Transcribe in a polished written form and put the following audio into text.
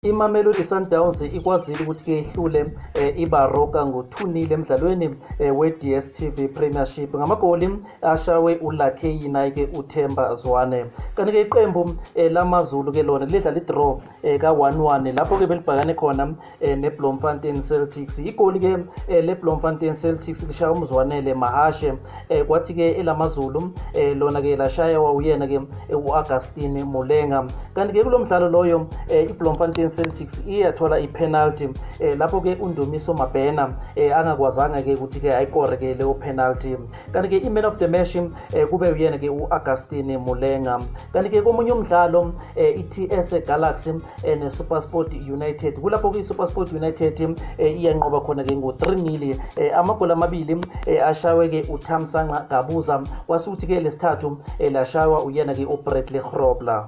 Imamelodi Sundowns ikwazile ukuthi-ke ihlule iBaroka ngo-2-0 emdlalweni we-DStv Premiership ngamagoli ashawe uLakeyina-ke uThemba Zwane. Kanti-ke iqembu lamaZulu-ke lona lidlala i-draw ka-1-1 lapho-ke belibhekane khona neBloemfontein Celtics. Igoli-ke leBloemfontein Celtics lishaya uMzwanele Mahashe, kwathi-ke elamaZulu lona-ke lashaya uyena-ke u-Augustine Mulenga. Kanti-ke kulo mdlalo loyo iBloemfontein Celtics iyathola i-penalty lapho-ke uNdumiso Mabhena angakwazanga-ke ukuthi-ke ayikore-ke leyo penalty. Kanti-ke i-man of the match kube uyena-ke u-Augustine Mulenga. Kanti-ke komunye umdlalo i-TS Galaxy ne-SuperSport United, kulapho-ke i-SuperSport United iyanqoba khona-ke ngo-3-0. Amagoli amabili ashawe-ke uThamsanqa Gabuza, kwasuthi-ke lesithathu lashaywa uyena-ke uBradley Grobler.